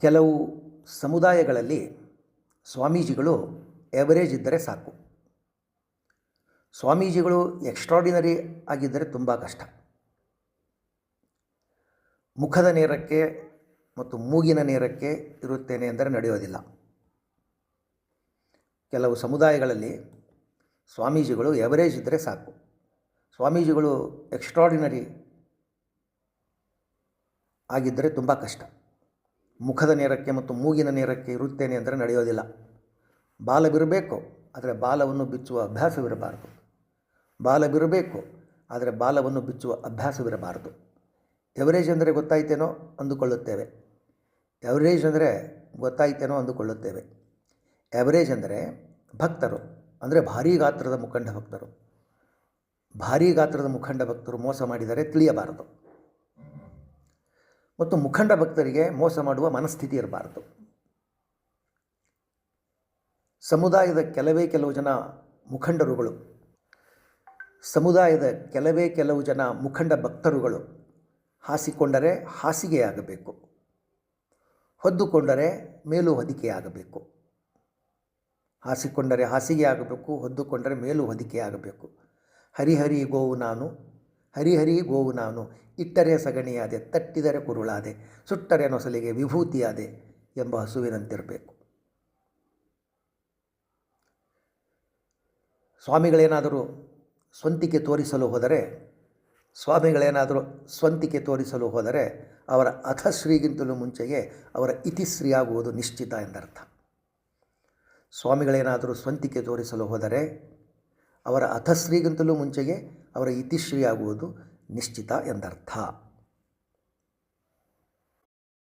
ಕೆಲವು ಸಮುದಾಯಗಳಲ್ಲಿ ಸ್ವಾಮೀಜಿಗಳು ಎವರೇಜ್ ಇದ್ದರೆ ಸಾಕು. ಸ್ವಾಮೀಜಿಗಳು ಎಕ್ಸ್ಟ್ರಾರ್ಡಿನರಿ ಆಗಿದ್ದರೆ ತುಂಬ ಕಷ್ಟ. ಮುಖದ ನೇರಕ್ಕೆ ಮತ್ತು ಮೂಗಿನ ನೇರಕ್ಕೆ ಇರುತ್ತೇನೆ ಎಂದರೆ ನಡೆಯೋದಿಲ್ಲ. ಕೆಲವು ಸಮುದಾಯಗಳಲ್ಲಿ ಸ್ವಾಮೀಜಿಗಳು ಎವರೇಜ್ ಇದ್ದರೆ ಸಾಕು. ಸ್ವಾಮೀಜಿಗಳು ಎಕ್ಸ್ಟ್ರಾರ್ಡಿನರಿ ಆಗಿದ್ದರೆ ತುಂಬ ಕಷ್ಟ. ಮುಖದ ನೇರಕ್ಕೆ ಮತ್ತು ಮೂಗಿನ ನೇರಕ್ಕೆ ಇರುತ್ತೇನೆ ಅಂದರೆ ನಡೆಯೋದಿಲ್ಲ. ಬಾಲವಿರಬೇಕು, ಆದರೆ ಬಾಲವನ್ನು ಬಿಚ್ಚುವ ಅಭ್ಯಾಸವಿರಬಾರದು. ಬಾಲವಿರಬೇಕು, ಆದರೆ ಬಾಲವನ್ನು ಬಿಚ್ಚುವ ಅಭ್ಯಾಸವಿರಬಾರದು. ಎವರೇಜ್ ಅಂದರೆ ಗೊತ್ತಾಯ್ತೇನೋ ಅಂದುಕೊಳ್ಳುತ್ತೇವೆ. ಎವರೇಜ್ ಅಂದರೆ ಭಕ್ತರು, ಅಂದರೆ ಭಾರೀ ಗಾತ್ರದ ಮುಖಂಡ ಭಕ್ತರು. ಭಾರೀ ಗಾತ್ರದ ಮುಖಂಡ ಭಕ್ತರು ಮೋಸ ಮಾಡಿದರೆ ತಿಳಿಯಬಾರದು. ಮತ್ತು ಮುಖಂಡ ಭಕ್ತರಿಗೆ ಮೋಸ ಮಾಡುವ ಮನಸ್ಥಿತಿ ಇರಬಾರದು. ಸಮುದಾಯದ ಕೆಲವೇ ಕೆಲವು ಜನ ಮುಖಂಡ ಭಕ್ತರುಗಳು ಹಾಸಿಕೊಂಡರೆ ಹಾಸಿಗೆಯಾಗಬೇಕು, ಹೊದ್ದುಕೊಂಡರೆ ಮೇಲು ಹೊದಿಕೆಯಾಗಬೇಕು. ಹಾಸಿಕೊಂಡರೆ ಹಾಸಿಗೆಯಾಗಬೇಕು, ಹೊದ್ದುಕೊಂಡರೆ ಮೇಲು ಹೊದಿಕೆಯಾಗಬೇಕು. ಹರಿಹರಿ ಗೋವು ನಾನು, ಇಟ್ಟರೆ ಸಗಣಿಯಾದೆ, ತಟ್ಟಿದರೆ ಕುರುಳಾದೆ, ಸುಟ್ಟರೆ ನೊಸಲಿಗೆ ವಿಭೂತಿಯಾದೆ ಎಂಬ ಹಸುವಿನಂತಿರಬೇಕು. ಸ್ವಾಮಿಗಳೇನಾದರೂ ಸ್ವಂತಿಕೆ ತೋರಿಸಲು ಹೋದರೆ ಅವರ ಅಥಶ್ರೀಗಿಂತಲೂ ಮುಂಚೆಯೇ ಅವರ ಇತಿಶ್ರೀಯಾಗುವುದು ನಿಶ್ಚಿತ ಎಂದರ್ಥ. ಸ್ವಾಮಿಗಳೇನಾದರೂ ಸ್ವಂತಿಕೆ ತೋರಿಸಲು ಹೋದರೆ ಅವರ ಅಥಶ್ರೀಗಿಂತಲೂ ಮುಂಚೆಯೇ ಅವರ ಇತಿಶ್ರೀಯಾಗುವುದು ನಿಶ್ಚಿತ ಎಂದರ್ಥ.